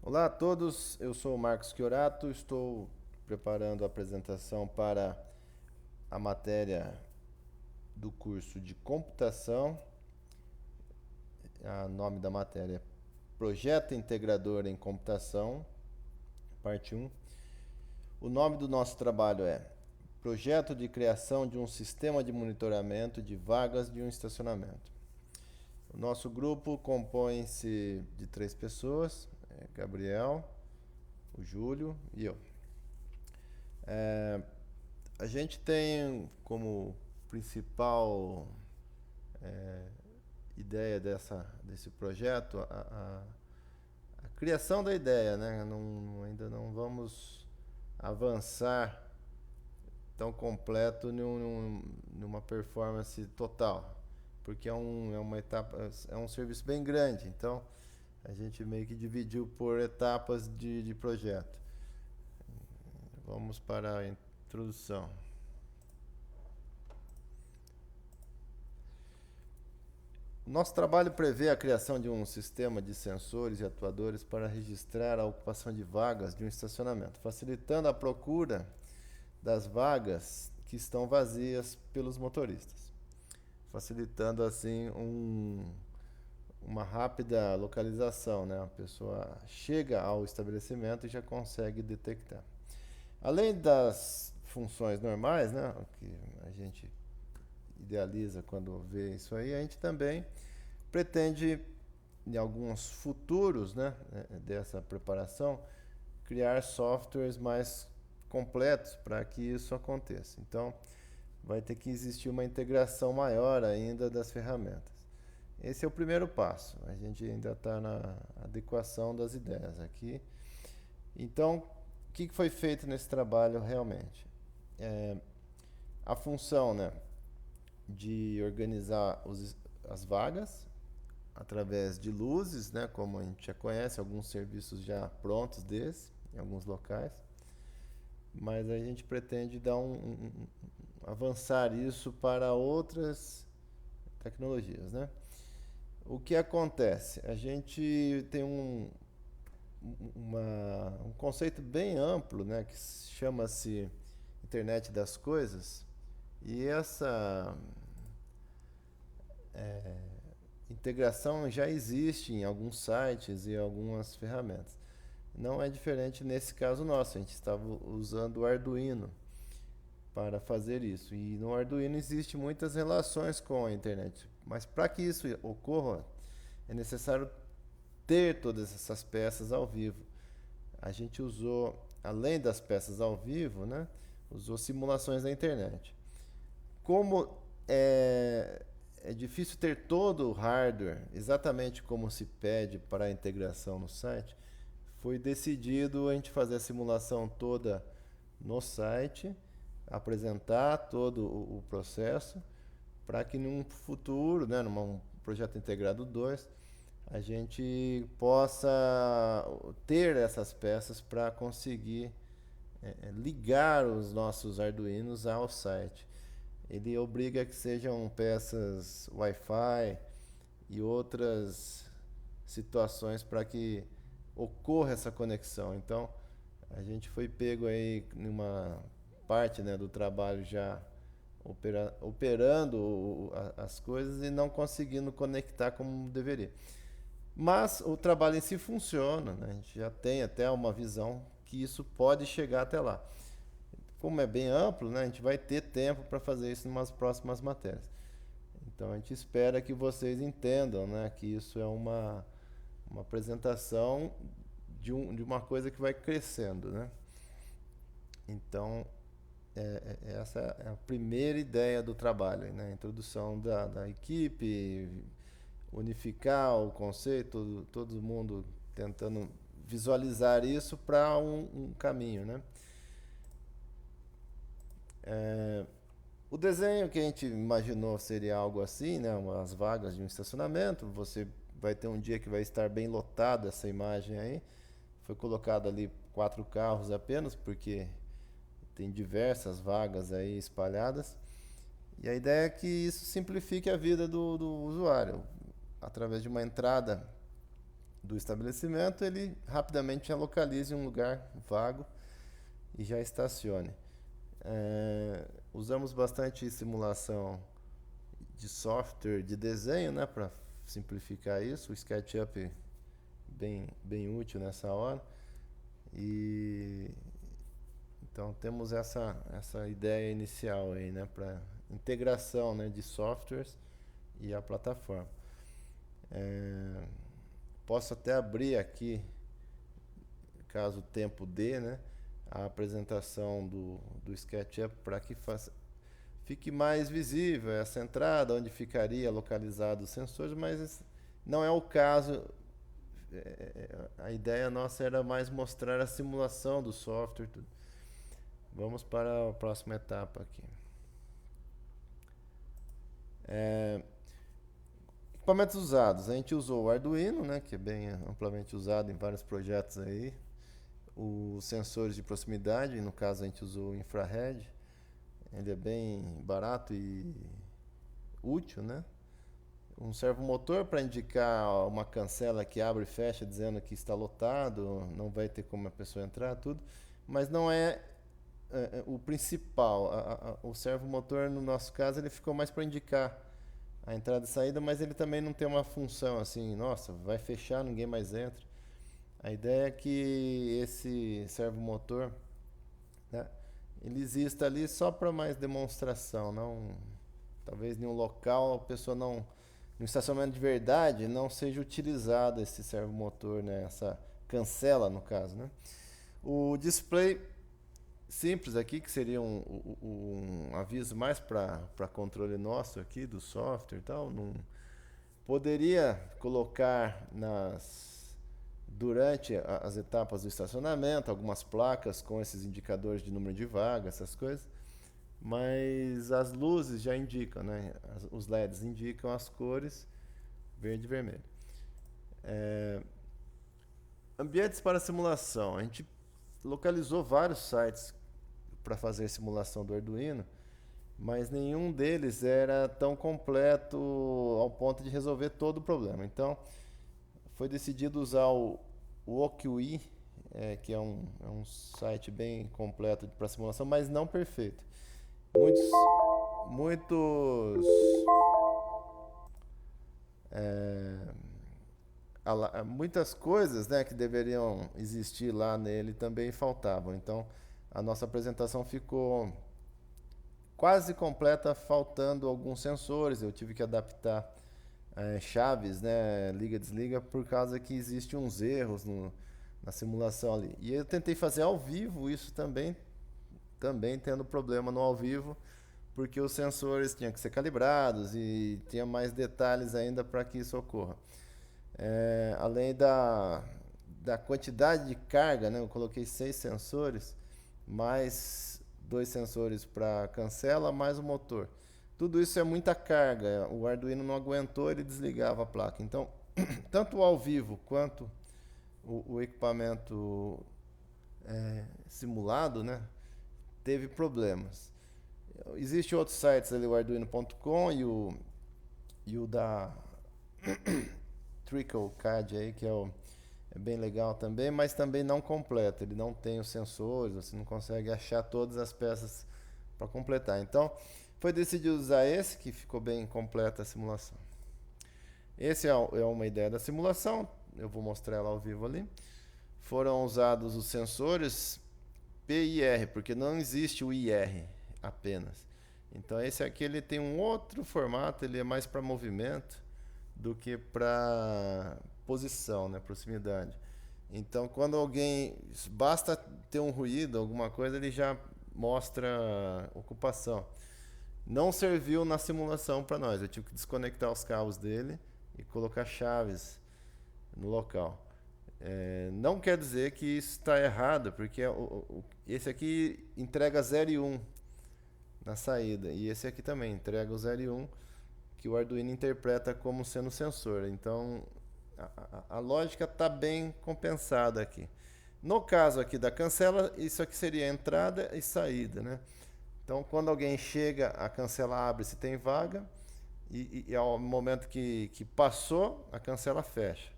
Olá a todos, eu sou o Marcos Chiorato, estou preparando a apresentação para a matéria do curso de computação. O nome da matéria é Projeto Integrador em Computação, parte 1. O nome do nosso trabalho é Projeto de Criação de um Sistema de Monitoramento de Vagas de um Estacionamento. O nosso grupo compõe-se de 3 pessoas, Gabriel, o Júlio e eu. A gente tem como principal ideia desse projeto a criação da ideia, né? Ainda não vamos avançar tão completo numa performance total, porque é uma etapa, é um serviço bem grande, então a gente meio que dividiu por etapas de projeto. Vamos para a introdução. Nosso trabalho prevê a criação de um sistema de sensores e atuadores para registrar a ocupação de vagas de um estacionamento, facilitando a procura das vagas que estão vazias pelos motoristas, facilitando assim uma rápida localização, né? A pessoa chega ao estabelecimento e já consegue detectar. Além das funções normais, né, que a gente idealiza quando vê isso aí, a gente também pretende, em alguns futuros, né, dessa preparação, criar softwares mais completos para que isso aconteça. Então, vai ter que existir uma integração maior ainda das ferramentas. Esse é o primeiro passo. A gente ainda está na adequação das ideias aqui. Então, o que foi feito nesse trabalho realmente? A função, né, de organizar as vagas através de luzes, né, como a gente já conhece, alguns serviços já prontos desse, em alguns locais, mas a gente pretende dar avançar isso para outras tecnologias, né? O que acontece? A gente tem um conceito bem amplo, né, que chama-se Internet das Coisas, e essa integração já existe em alguns sites e algumas ferramentas. Não é diferente nesse caso nosso, a gente estava usando o Arduino para fazer isso. E no Arduino existe muitas relações com a internet, mas para que isso ocorra, é necessário ter todas essas peças ao vivo. A gente usou, além das peças ao vivo, né, usou simulações da internet. Como é difícil ter todo o hardware exatamente como se pede para a integração no site, foi decidido a gente fazer a simulação toda no site, apresentar todo o processo, para que num futuro, né, num projeto integrado 2, a gente possa ter essas peças para conseguir ligar os nossos Arduinos ao site. Ele obriga que sejam peças Wi-Fi e outras situações para que ocorra essa conexão. Então, a gente foi pego aí numa parte, né, do trabalho já operando as coisas e não conseguindo conectar como deveria. Mas o trabalho em si funciona, né? A gente já tem até uma visão que isso pode chegar até lá. Como é bem amplo, né, a gente vai ter tempo para fazer isso em umas próximas matérias. Então a gente espera que vocês entendam, né, que isso é uma apresentação de uma coisa que vai crescendo, né? Então essa é a primeira ideia do trabalho, né? A introdução da equipe, unificar o conceito, todo mundo tentando visualizar isso para um caminho, né? O desenho que a gente imaginou seria algo assim, né? Umas vagas de um estacionamento. Você vai ter um dia que vai estar bem lotado essa imagem aí. Foi colocado ali 4 carros apenas, porque tem diversas vagas aí espalhadas. E a ideia é que isso simplifique a vida do usuário, através de uma entrada do estabelecimento, ele rapidamente já localize um lugar vago e já estacione. Usamos bastante simulação de software de desenho, né, para simplificar isso. O SketchUp bem útil nessa hora. E então temos essa ideia inicial aí, né, para integração, né, de softwares e a plataforma. Posso até abrir aqui, caso o tempo dê, né, a apresentação do SketchUp para que fique mais visível essa entrada, onde ficaria localizado os sensores, mas não é o caso. A ideia nossa era mais mostrar a simulação do software. Tudo. Vamos para a próxima etapa aqui. Equipamentos usados. A gente usou o Arduino, né, que é bem amplamente usado em vários projetos aí. Os sensores de proximidade, no caso a gente usou o infrared. Ele é bem barato e útil, né? Um servomotor para indicar uma cancela que abre e fecha dizendo que está lotado, não vai ter como a pessoa entrar, tudo. Mas não é o principal. O servomotor, no nosso caso, ele ficou mais para indicar a entrada e saída, mas ele também não tem uma função assim, nossa, vai fechar, ninguém mais entra. A ideia é que esse servomotor, né, ele exista ali só para mais demonstração, não, talvez em um local a pessoa não, no estacionamento de verdade, não seja utilizado esse servomotor, né, essa cancela no caso, né. O display simples aqui, que seria um aviso mais para controle nosso aqui do software e tal, não poderia colocar durante as etapas do estacionamento algumas placas com esses indicadores de número de vagas, essas coisas, mas as luzes já indicam, né? Os LEDs indicam as cores verde e vermelho. Ambientes para simulação. A gente localizou vários sites para fazer simulação do Arduino, mas nenhum deles era tão completo ao ponto de resolver todo o problema. Então, foi decidido usar o OQI, que é um site bem completo para simulação, mas não perfeito. Muitas coisas, né, que deveriam existir lá nele também faltavam. Então, a nossa apresentação ficou quase completa, faltando alguns sensores. Eu tive que adaptar chaves, né, liga desliga, por causa que existem uns erros na simulação ali. E eu tentei fazer ao vivo isso também tendo problema no ao vivo, porque os sensores tinham que ser calibrados e tinha mais detalhes ainda para que isso ocorra. Além da quantidade de carga, né, eu coloquei 6 sensores, mais 2 sensores para cancela, mais o motor. Tudo isso é muita carga. O Arduino não aguentou, ele desligava a placa. Então, tanto ao vivo quanto o equipamento simulado, né, teve problemas. Existem outros sites ali, o arduino.com e o da TrickleCAD aí, que é bem legal também, mas também não completo. Ele não tem os sensores, você não consegue achar todas as peças para completar. Então, foi decidido usar esse, que ficou bem completa a simulação. Esse é uma ideia da simulação, eu vou mostrar ela ao vivo ali. Foram usados os sensores P e R, porque não existe o IR apenas. Então esse aqui ele tem um outro formato, ele é mais para movimento do que para posição, né, proximidade. Então quando basta ter um ruído, alguma coisa, ele já mostra ocupação. Não serviu na simulação para nós. Eu tive que desconectar os cabos dele e colocar chaves no local. Não quer dizer que isso está errado, porque esse aqui entrega 0 e 1 na saída. E esse aqui também entrega o 0 e 1, que o Arduino interpreta como sendo sensor. Então, a lógica está bem compensada aqui. No caso aqui da cancela, isso aqui seria entrada e saída, né? Então, quando alguém chega, a cancela abre se tem vaga, e ao momento que passou, a cancela fecha.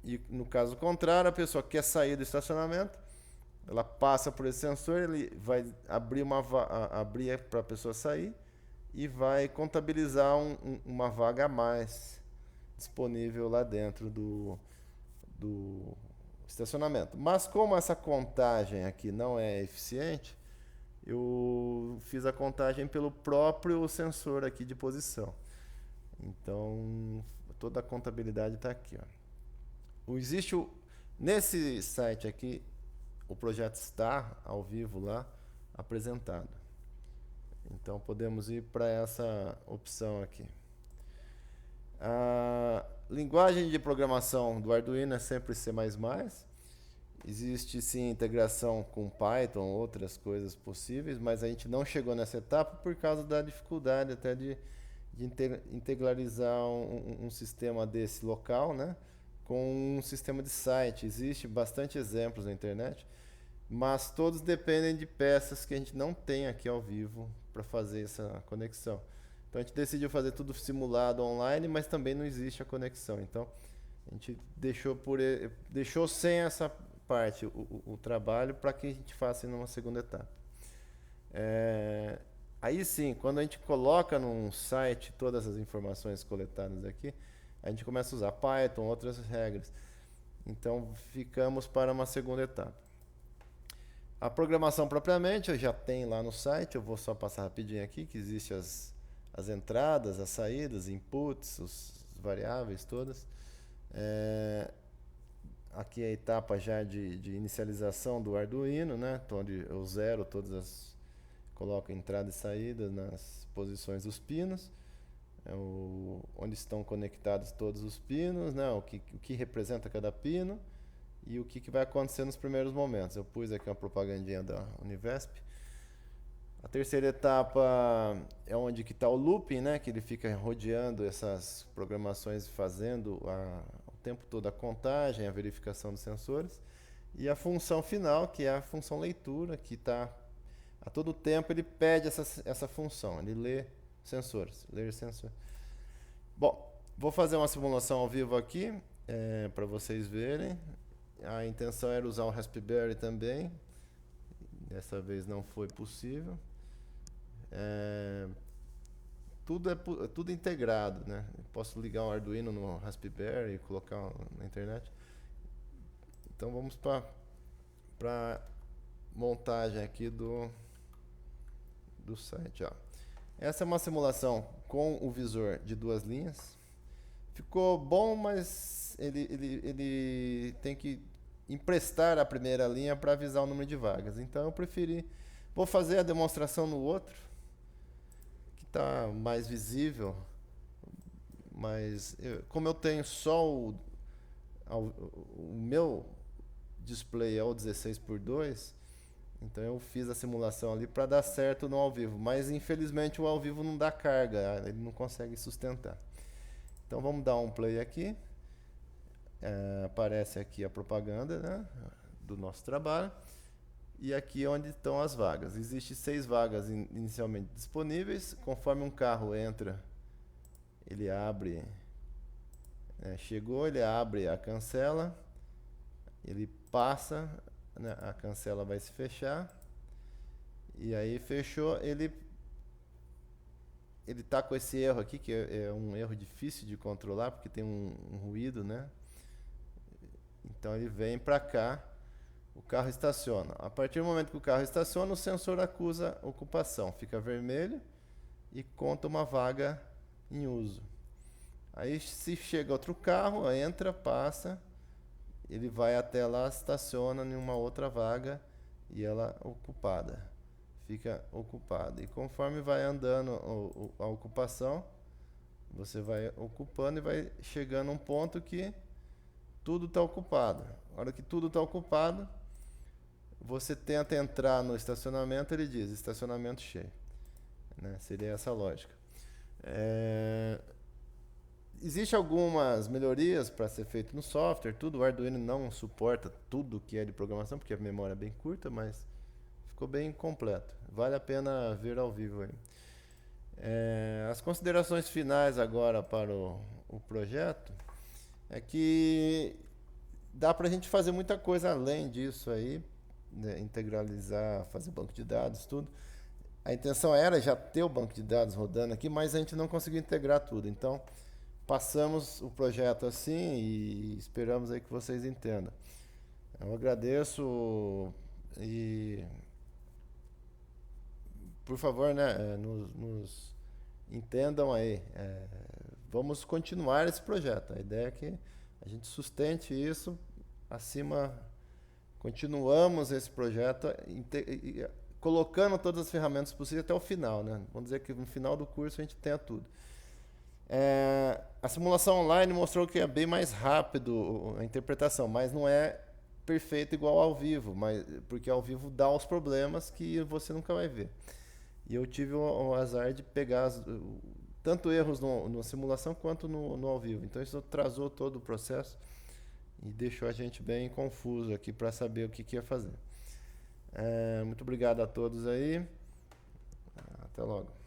E no caso contrário, a pessoa quer sair do estacionamento, ela passa por esse sensor, ele vai abrir abrir para a pessoa sair e vai contabilizar uma vaga a mais disponível lá dentro do estacionamento. Mas como essa contagem aqui não é eficiente, eu fiz a contagem pelo próprio sensor aqui de posição. Então, toda a contabilidade está aqui. Ó. Nesse site aqui, o projeto está ao vivo lá, apresentado. Então, podemos ir para essa opção aqui. A linguagem de programação do Arduino é sempre C++. Existe sim integração com Python, outras coisas possíveis, mas a gente não chegou nessa etapa por causa da dificuldade até de integralizar um sistema desse local, né, com um sistema de site. Existe bastante exemplos na internet, mas todos dependem de peças que a gente não tem aqui ao vivo para fazer essa conexão. Então a gente decidiu fazer tudo simulado online, mas também não existe a conexão. Então a gente deixou sem essa parte o trabalho para que a gente faça numa segunda etapa. Aí sim, quando a gente coloca num site todas as informações coletadas aqui, a gente começa a usar Python, outras regras. Então ficamos para uma segunda etapa. A programação propriamente eu já tenho lá no site, eu vou só passar rapidinho aqui, que existe as entradas, as saídas, inputs, as variáveis todas. Aqui é a etapa já de inicialização do Arduino, né? Onde eu zero coloco entrada e saída nas posições dos pinos, onde estão conectados todos os pinos, né? O que representa cada pino e o que vai acontecer nos primeiros momentos. Eu pus aqui uma propagandinha da Univesp. A terceira etapa é onde que está o looping, né? Que ele fica rodeando essas programações, fazendo o tempo todo a contagem, a verificação dos sensores. E a função final, que é a função leitura, que está a todo tempo ele pede essa função, ele lê sensores, ler sensor. Bom, vou fazer uma simulação ao vivo aqui para vocês verem. A intenção era usar o Raspberry também, dessa vez não foi possível. Tudo integrado, né? Eu posso ligar um Arduino no Raspberry e colocar na internet. Então vamos para montagem aqui do site. Ó. Essa é uma simulação com o visor de 2 linhas. Ficou bom, mas ele tem que emprestar a primeira linha para avisar o número de vagas. Então eu vou fazer a demonstração no outro, que está mais visível, mas como eu tenho só o meu display é o 16:2, então eu fiz a simulação ali para dar certo no ao vivo, mas infelizmente o ao vivo não dá carga, ele não consegue sustentar. Então vamos dar um play aqui. Aparece aqui a propaganda, né, do nosso trabalho. E aqui onde estão as vagas. Existem 6 vagas inicialmente disponíveis. Conforme um carro entra, ele abre. Chegou, ele abre a cancela. Ele passa, né, a cancela vai se fechar. E aí fechou, ele está com esse erro aqui, que é um erro difícil de controlar, porque tem um ruído, né? Então ele vem para cá, o carro estaciona. A partir do momento que o carro estaciona, o sensor acusa ocupação, fica vermelho e conta uma vaga em uso. Aí se chega outro carro, entra, passa, ele vai até lá, estaciona em uma outra vaga e ela ocupada, fica ocupada. E conforme vai andando a ocupação, você vai ocupando e vai chegando a um ponto que tudo está ocupado. A hora que tudo está ocupado, você tenta entrar no estacionamento, ele diz estacionamento cheio, né? Seria essa a lógica. Existem algumas melhorias para ser feito no software, tudo. O Arduino não suporta tudo que é de programação, porque a memória é bem curta, mas ficou bem completo. Vale a pena ver ao vivo aí. As considerações finais agora para o projeto é que dá para a gente fazer muita coisa além disso aí, né? Integralizar, fazer banco de dados, tudo. A intenção era já ter o banco de dados rodando aqui, mas a gente não conseguiu integrar tudo. Então, passamos o projeto assim e esperamos aí que vocês entendam. Eu agradeço e, por favor, né, nos entendam aí. Vamos continuar esse projeto. A ideia é que a gente sustente isso acima. Continuamos esse projeto colocando todas as ferramentas possíveis até o final, né? Vamos dizer que no final do curso a gente tenha tudo. A simulação online mostrou que é bem mais rápido a interpretação, mas não é perfeito igual ao vivo, porque ao vivo dá os problemas que você nunca vai ver. E eu tive o azar de pegar tanto erros na simulação quanto no ao vivo. Então isso atrasou todo o processo e deixou a gente bem confuso aqui para saber o que ia fazer. Muito obrigado a todos aí. Até logo.